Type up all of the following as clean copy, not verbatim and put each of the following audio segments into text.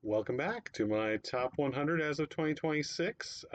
Welcome back to my top 100 as of 2026.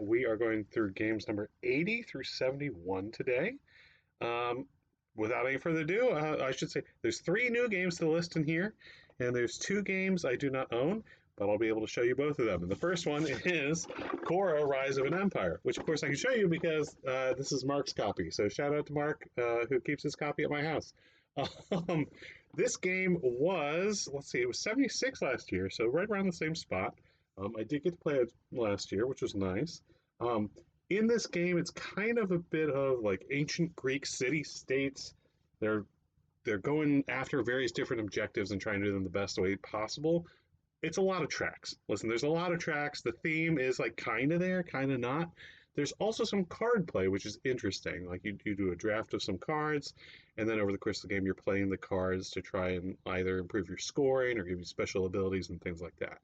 We are going through games number 80 through 71 today. Um, Without any further ado, I should say there's three new games to list in here, and there's two games I do not own, but I'll be able to show you both of them. And the first one is Korra: Rise of an Empire, which of course I can show you because this is Mark's copy. So shout out to Mark, who keeps his copy at my house. Um, this game was, let's see, it was 76 last year, so right around the same spot. I did get to play it last year, which was nice. Um, in this game, it's kind of a bit of like ancient Greek city states. They're they're going after various different objectives and trying to do them the best way possible. It's a lot of tracks. Listen, there's a lot of tracks. The theme is like kind of there, kind of not. There's also some card play, which is interesting. Like you do a draft of some cards, and then over the course of the game, you're playing the cards to try and either improve your scoring or give you special abilities and things like that.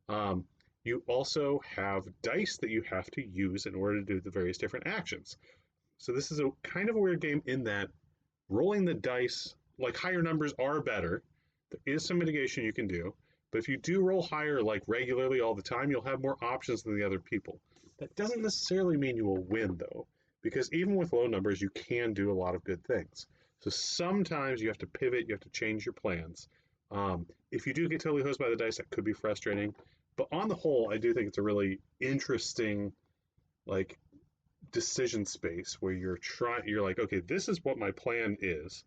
Um, you also have dice that you have to use in order to do the various different actions. So this is a kind of a weird game in that rolling the dice, like higher numbers are better. There is some mitigation you can do, but if you do roll higher like regularly all the time, you'll have more options than the other people. That doesn't necessarily mean you will win though, because even with low numbers, you can do a lot of good things. So sometimes you have to pivot, you have to change your plans. If you do get totally hosed by the dice, that could be frustrating. But on the whole, I do think it's a really interesting like decision space where you're like, okay, this is what my plan is,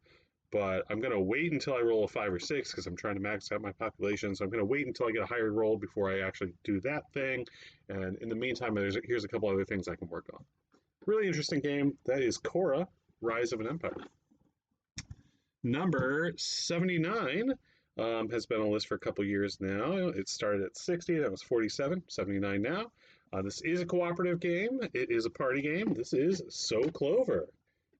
but I'm going to wait until I roll a 5 or 6 because I'm trying to max out my population. So I'm going to wait until I get a higher roll before I actually do that thing. And in the meantime, here's a couple other things I can work on. Really interesting game. That is Korra: Rise of an Empire. Number 79 has been on the list for a couple years now. It started at 60, that was 47, 79 now. This is a cooperative game. It is a party game. This is So Clover.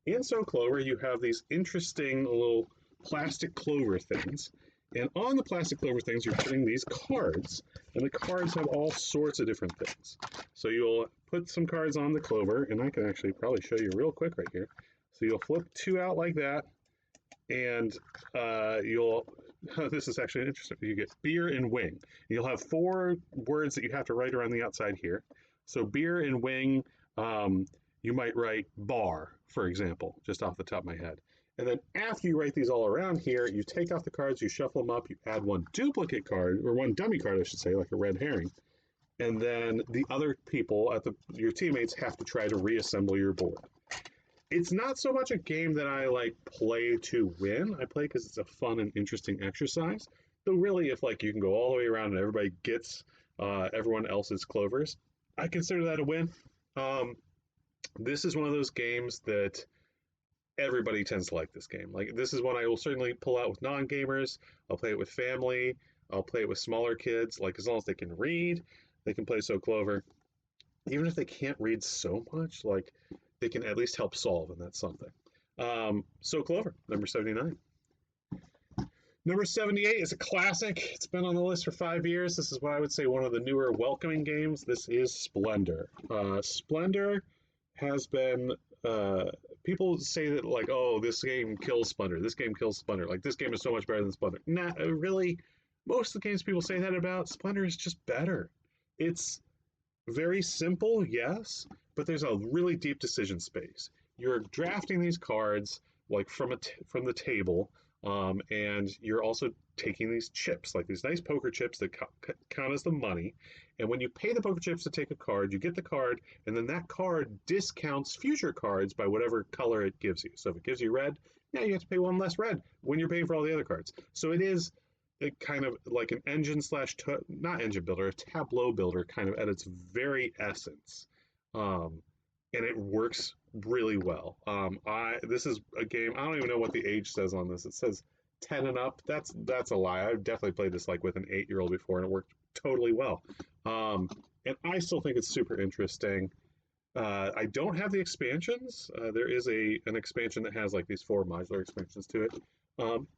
In So Clover, you have these interesting little plastic clover things. And on the plastic clover things, you're putting these cards. And the cards have all sorts of different things. So you'll put some cards on the clover, and I can actually probably show you real quick right here. So you'll flip two out like that, and you'll this is actually interesting. You get beer and wing. You'll have four words that you have to write around the outside here. So beer and wing, you might write bar, for example, just off the top of my head. And then after you write these all around here, you take off the cards, you shuffle them up, you add one duplicate card, or one dummy card, I should say, like a red herring. And then the other people your teammates have to try to reassemble your board. It's not so much a game that I like play to win. I play because it's a fun and interesting exercise. Though really, if like you can go all the way around and everybody gets everyone else's clovers, I consider that a win. Um, this is one of those games that everybody tends to like. This game, like this is one I will certainly pull out with non-gamers. I'll play it with family. I'll play it with smaller kids. Like as long as they can read, they can play So Clover. Even if they can't read so much, like they can at least help solve, and that's something. So Clover, number 79. Number 78 is a classic. It's been on the list for 5 years. This is what I would say one of the newer welcoming games. This is Splendor. Splendor has been. People say that, like, oh, this game kills Splendor. This game kills Splendor. Like, this game is so much better than Splendor. Nah, really. Most of the games people say that about, Splendor is just better. It's very simple, yes, but there's a really deep decision space. You're drafting these cards like from the table, and you're also taking these chips, like these nice poker chips that count as the money. And when you pay the poker chips to take a card, you get the card, and then that card discounts future cards by whatever color it gives you. So if it gives you red, yeah, you have to pay one less red when you're paying for all the other cards. So it is it kind of like an engine slash not engine builder, a tableau builder kind of at its very essence, um, and it works really well. I This is a game. I don't even know what the age says on this. It says 10 and up. That's a lie. I've definitely played this like with an 8-year-old before, and it worked totally well. And I still think it's super interesting. I don't have the expansions. There is an expansion that has like these 4 modular expansions to it.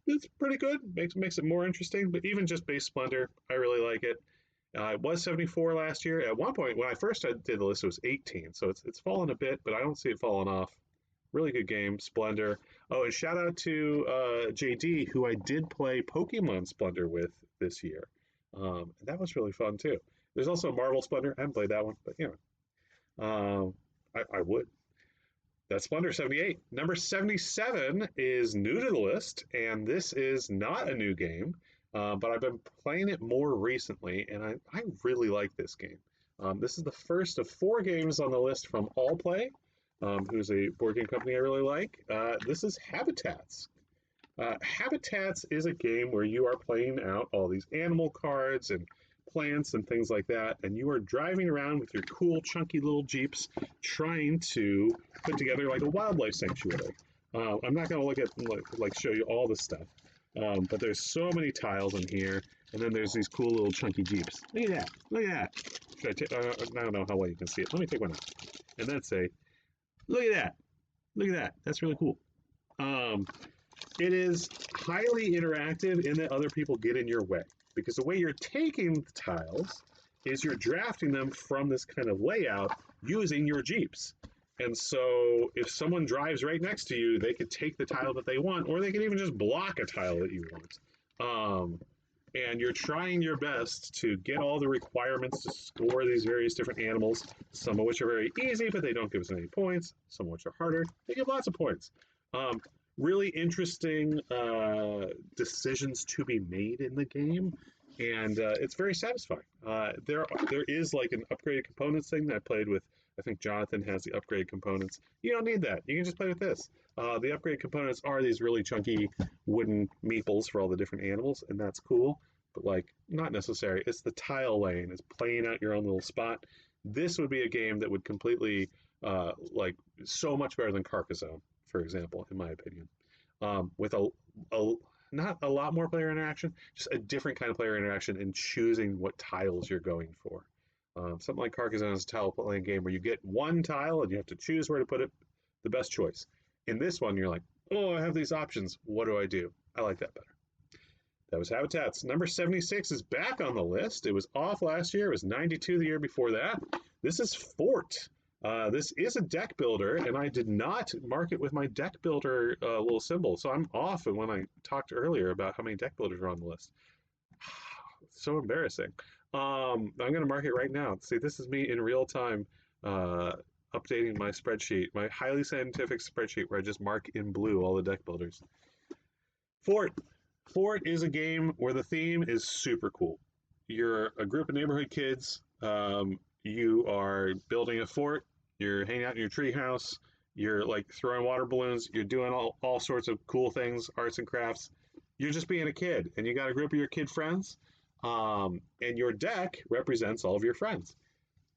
It's pretty good. Makes it more interesting. But even just base Splendor, I really like it. It was 74 last year. At one point, when I first did the list, it was 18. So it's fallen a bit, but I don't see it falling off. Really good game, Splendor. Oh, and shout out to JD, who I did play Pokemon Splendor with this year. And that was really fun too. There's also Marvel Splendor. I haven't played that one, but I would. That's Splendor 78. Number 77 is new to the list, and this is not a new game, but I've been playing it more recently, and I really like this game. This is the first of 4 games on the list from Allplay, who's a board game company I really like. This is Habitats. Habitats is a game where you are playing out all these animal cards and plants and things like that, and you are driving around with your cool, chunky little Jeeps trying to put together like a wildlife sanctuary. I'm not going to look at like show you all this stuff, but there's so many tiles in here, and then there's these cool little chunky Jeeps. Look at that! Look at that! I don't know how well you can see it. Let me take one out, and then say, "Look at that! Look at that! That's really cool." Um, it is highly interactive in that other people get in your way because the way you're taking the tiles is you're drafting them from this kind of layout using your Jeeps. And so if someone drives right next to you, they could take the tile that they want, or they could even just block a tile that you want. And you're trying your best to get all the requirements to score these various different animals, some of which are very easy, but they don't give us any points. Some of which are harder. They give lots of points. Really interesting decisions to be made in the game, and it's very satisfying. There is like an upgraded components thing that I played with. I think Jonathan has the upgraded components. You don't need that. You can just play with this. The upgraded components are these really chunky wooden meeples for all the different animals, and that's cool, but like not necessary. It's the tile laying. It's playing out your own little spot. This would be a game that would completely like so much better than Carcassonne, for example, in my opinion, with a not a lot more player interaction, just a different kind of player interaction in choosing what tiles you're going for. Something like Carcassonne is a tile playing game where you get one tile and you have to choose where to put it, the best choice. In this one, you're like, oh, I have these options. What do I do? I like that better. That was Habitats. Number 76 is back on the list. It was off last year. It was 92 the year before that. This is Fort. This is a deck builder, and I did not mark it with my deck builder little symbol, so I'm off when I talked earlier about how many deck builders are on the list. So embarrassing. I'm going to mark it right now. See, this is me in real time updating my spreadsheet, my highly scientific spreadsheet where I just mark in blue all the deck builders. Fort. Fort is a game where the theme is super cool. You're a group of neighborhood kids. You are building a fort. You're hanging out in your treehouse. You're like throwing water balloons. You're doing all sorts of cool things, arts and crafts. You're just being a kid, and you got a group of your kid friends. And your deck represents all of your friends.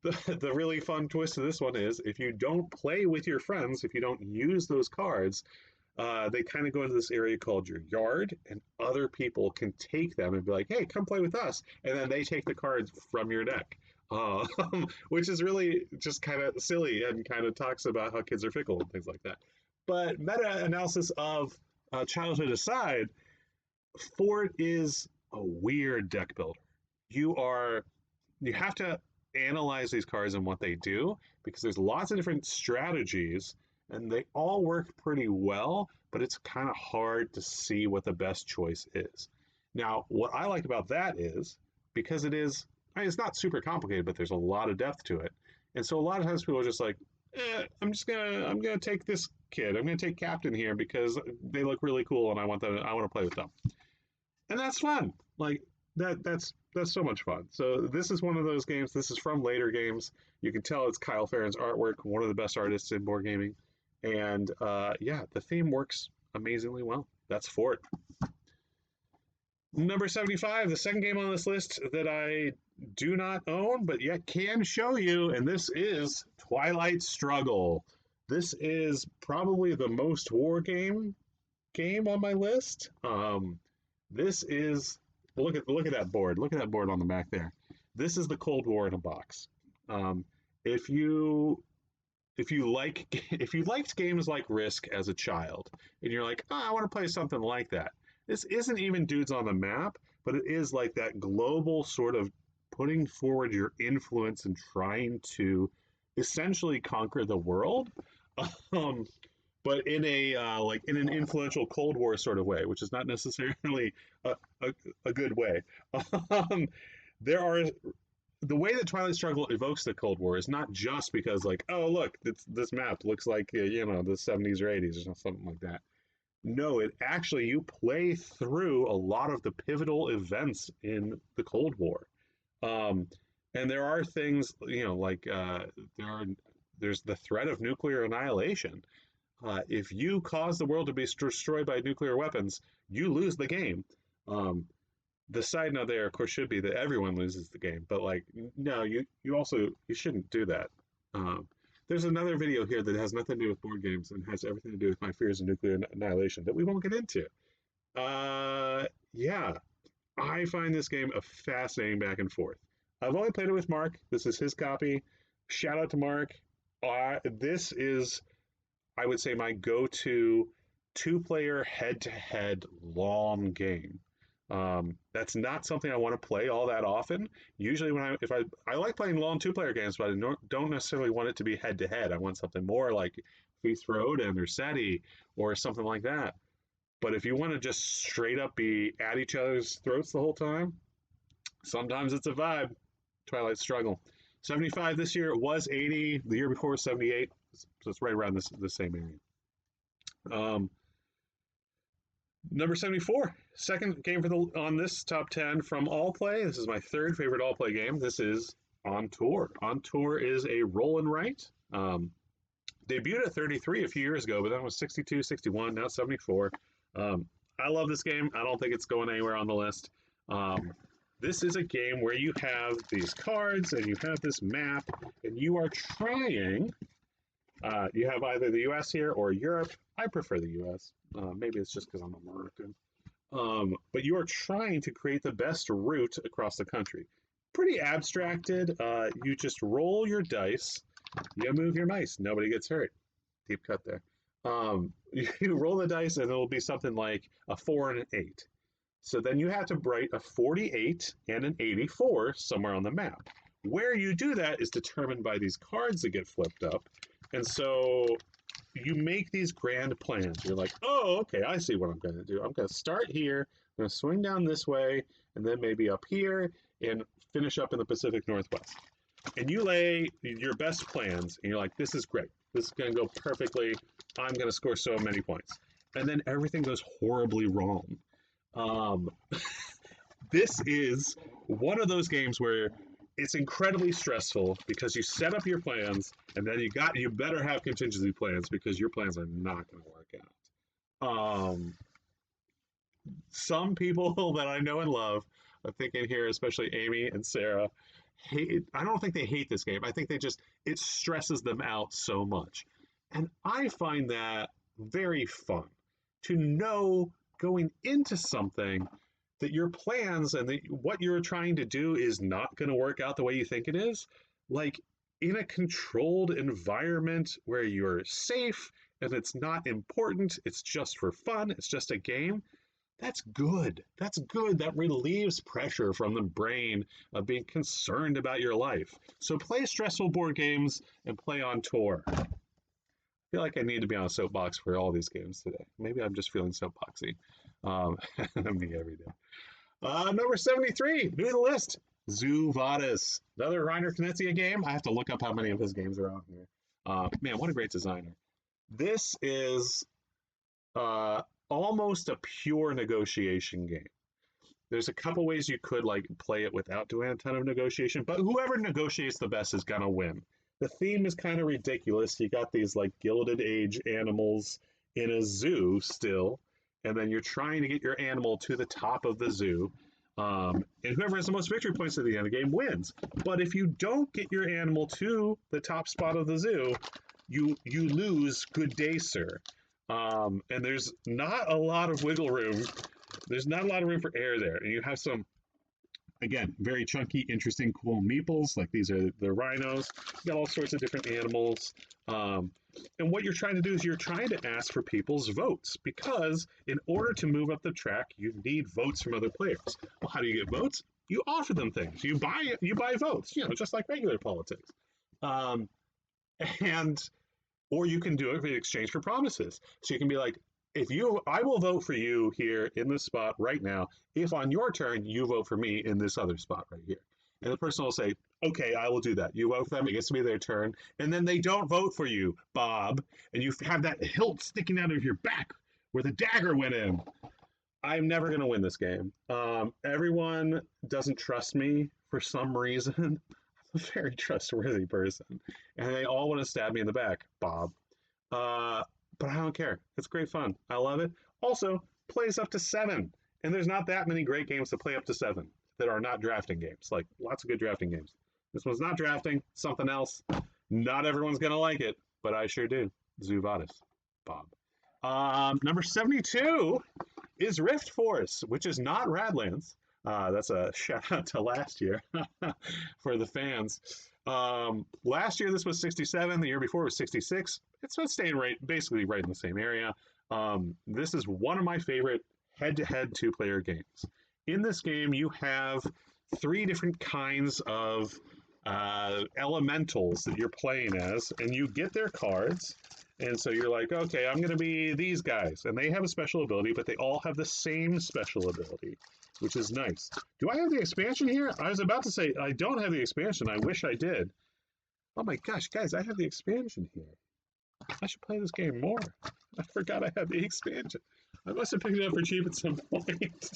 The really fun twist to this one is if you don't play with your friends, if you don't use those cards, they kind of go into this area called your yard, and other people can take them and be like, hey, come play with us. And then they take the cards from your deck, which is really just kind of silly and kind of talks about how kids are fickle and things like that. But meta analysis of childhood aside, Fort is a weird deck builder. You have to analyze these cards and what they do because there's lots of different strategies and they all work pretty well, but it's kind of hard to see what the best choice is. Now, what I like about that is because it's not super complicated, but there's a lot of depth to it. And so a lot of times people are just like, I'm gonna take this kid. I'm gonna take Captain here because they look really cool and I want to play with them. And that's fun. Like that's so much fun. So this is one of those games. This is from later games. You can tell it's Kyle Farron's artwork, one of the best artists in board gaming. And yeah, the theme works amazingly well. That's Fort. Number 75, the second game on this list that I do not own, but yet can show you, and this is Twilight Struggle. This is probably the most war game on my list. This is look at that board. Look at that board on the back there. This is the Cold War in a box. If you liked games like Risk as a child, and you're like, oh, I want to play something like that. This isn't even Dudes on the Map, but it is like that global sort of putting forward your influence and trying to essentially conquer the world. Um, but in a like in an influential Cold War sort of way, which is not necessarily a, a, a good way. Um, there are the way that Twilight Struggle evokes the Cold War is not just because like, oh look, this map looks like the 70s or 80s or something like that. No, it actually you play through a lot of the pivotal events in the Cold War. Um, and there are things, like there's the threat of nuclear annihilation. If you cause the world to be destroyed by nuclear weapons, you lose the game. Um, the side note there, of course, should be that everyone loses the game, but like, no, you shouldn't do that. Um, there's another video here that has nothing to do with board games and has everything to do with my fears of nuclear annihilation that we won't get into. Yeah, I find this game a fascinating back and forth. I've only played it with Mark. This is his copy. Shout out to Mark. This is, I would say, my go-to two-player head-to-head long game. That's not something I want to play all that often. Usually, if I like playing long two-player games, but I don't necessarily want it to be head-to-head. I want something more like Feast for Odin or SETI or something like that. But if you want to just straight up be at each other's throats the whole time, sometimes it's a vibe. Twilight Struggle. 75 this year. It was 80. The year before was 78. So it's right around the same area. Number 74. Second game on this top 10 from All Play. This is my third favorite All Play game. This is On Tour. On Tour is a roll and write. Debuted at 33 a few years ago, but then it was 62, 61, now 74. I love this game. I don't think it's going anywhere on the list. This is a game where you have these cards and you have this map, and you are trying. You have either the US here or Europe. I prefer the US. Maybe it's just because I'm American. But you are trying to create the best route across the country. Pretty abstracted. You just roll your dice. You move your mice. Nobody gets hurt. Deep cut there. You roll the dice, and it'll be something like a 4 and an 8. So then you have to write a 48 and an 84 somewhere on the map. Where you do that is determined by these cards that get flipped up. And so you make these grand plans. You're like, oh, okay, I see what I'm going to do. I'm going to start here. I'm going to swing down this way, and then maybe up here, and finish up in the Pacific Northwest. And you lay your best plans, and you're like, this is great. This is going to go perfectly. I'm going to score so many points. And then everything goes horribly wrong. This is one of those games where it's incredibly stressful because you set up your plans and then you better have contingency plans because your plans are not going to work out. Some people that I know and love, I think in here, especially Amy and Sarah, I don't think they hate this game. I think it stresses them out so much. And I find that very fun to know going into something that your plans and what you're trying to do is not going to work out the way you think it is. Like in a controlled environment where you're safe and it's not important, it's just for fun, it's just a game. That's good. That's good. That relieves pressure from the brain of being concerned about your life. So play stressful board games and play On Tour. I feel like I need to be on a soapbox for all these games today. Maybe I'm just feeling soapboxy. Me every day. Number 73, new to the list, Zoo Vadis. Another Reiner Knizia game. I have to look up how many of his games are on here. Man, what a great designer. This is almost a pure negotiation game. There's a couple ways you could like play it without doing a ton of negotiation, but whoever negotiates the best is gonna win. The theme is kind of ridiculous. You got these like Gilded Age animals in a zoo still, and then you're trying to get your animal to the top of the zoo. And whoever has the most victory points at the end of the game wins. But if you don't get your animal to the top spot of the zoo, you lose. Good day, sir. And there's not a lot of wiggle room. There's not a lot of room for error there. And you have some, again, very chunky, interesting, cool meeples. Like these are the rhinos. You got all sorts of different animals. And what you're trying to do is you're trying to ask for people's votes because in order to move up the track, you need votes from other players. Well, how do you get votes? You offer them things. You buy votes, just like regular politics. And Or you can do it in exchange for promises. So you can be like, I will vote for you here in this spot right now, if on your turn you vote for me in this other spot right here. And the person will say, okay, I will do that. You vote for them, it gets to be their turn. And then they don't vote for you, Bob. And you have that hilt sticking out of your back where the dagger went in. I'm never going to win this game. Everyone doesn't trust me for some reason. I'm a very trustworthy person. And they all want to stab me in the back, Bob. Uh, but I don't care. It's great fun. I love it. Also, plays up to 7. And there's not that many great games to play up to 7 that are not drafting games. Like, lots of good drafting games. This one's not drafting, something else. Not everyone's going to like it, but I sure do. Zoo Vadis, Bob. Number 72 is Rift Force, which is not Radlands. That's a shout out to last year for the fans. Last year this was 67. The year before it was 66. It's been staying basically right in the same area. This is one of my favorite head-to-head two-player games. In this game, you have 3 different kinds of elementals that you're playing as, and you get their cards. And so you're like, okay, I'm going to be these guys. And they have a special ability, but they all have the same special ability, which is nice. Do I have the expansion here? I was about to say, I don't have the expansion. I wish I did. Oh my gosh, guys, I have the expansion here. I should play this game more. I forgot I had the expansion. I must have picked it up for cheap at some point.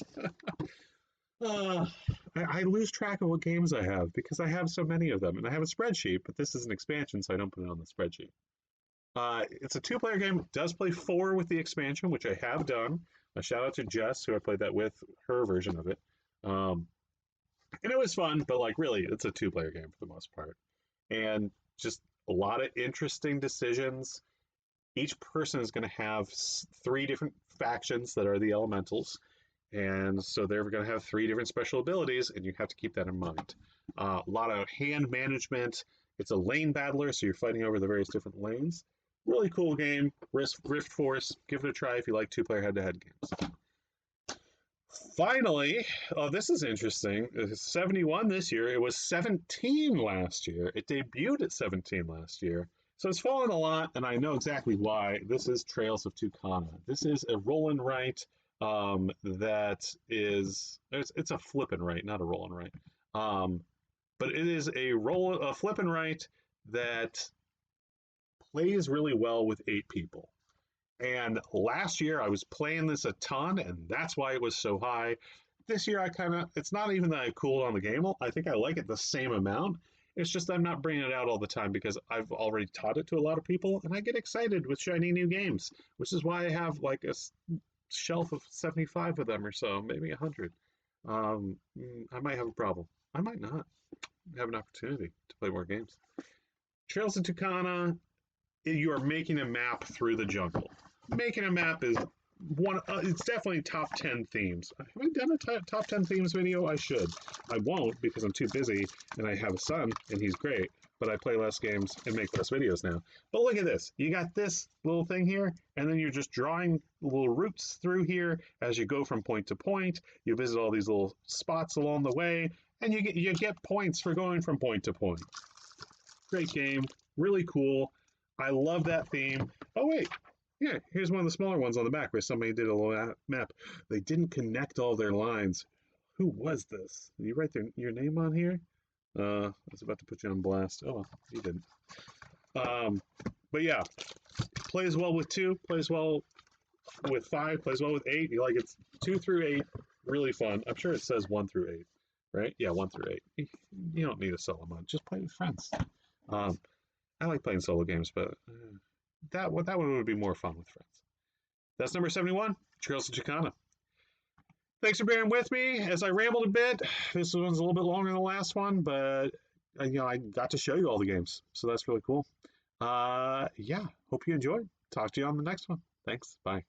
I lose track of what games I have because I have so many of them. And I have a spreadsheet, but this is an expansion, so I don't put it on the spreadsheet. It's a 2-player game. It does play 4 with the expansion, which I have done. A shout out to Jess, who I played that with, her version of it. And it was fun, but like really, it's a 2-player game for the most part. And just a lot of interesting decisions. Each person is going to have 3 different factions that are the elementals. And so they're going to have 3 different special abilities, and you have to keep that in mind. A lot of hand management. It's a lane battler, so you're fighting over the various different lanes. Really cool game. Rift Force. Give it a try if you like 2-player head-to-head games. Finally, this is interesting. It's 71 this year. It was 17 last year. It debuted at 17 last year. So it's fallen a lot, and I know exactly why. This is Trails of Tucana. This is a roll and write that is... It's a flip and write, not a roll and write. But it is a flip and write that plays really well with 8 people. And last year I was playing this a ton, and that's why it was so high. This year it's not even that I cooled on the game. I think I like it the same amount. It's just I'm not bringing it out all the time because I've already taught it to a lot of people, and I get excited with shiny new games, which is why I have like a shelf of 75 of them or so, maybe 100. I might have a problem. I might not have an opportunity to play more games. Trails of Tucana, you are making a map through the jungle. Making a map is it's definitely top 10 themes. Have I done a top 10 themes video? I should. I won't because I'm too busy and I have a son and he's great, but I play less games and make less videos now. But look at this. You got this little thing here, and then you're just drawing little routes through here as you go from point to point. You visit all these little spots along the way, and you get points for going from point to point. Great game. Really cool. I love that theme. Oh, wait. Yeah, here's one of the smaller ones on the back where somebody did a little map. They didn't connect all their lines. Who was this? Did you write your name on here? I was about to put you on blast. Oh, you didn't. But yeah, plays well with 2, plays well with 5, plays well with 8. You like it's 2 through 8, really fun. I'm sure it says 1 through 8, right? Yeah, 1 through 8. You don't need a solo mode. Just play with friends. I like playing solo games, but that one would be more fun with friends. That's number 71, Trails of Tucana. Thanks for bearing with me as I rambled a bit. This one's a little bit longer than the last one, but I got to show you all the games, so that's really cool. Yeah, hope you enjoyed. Talk to you on the next one. Thanks. Bye.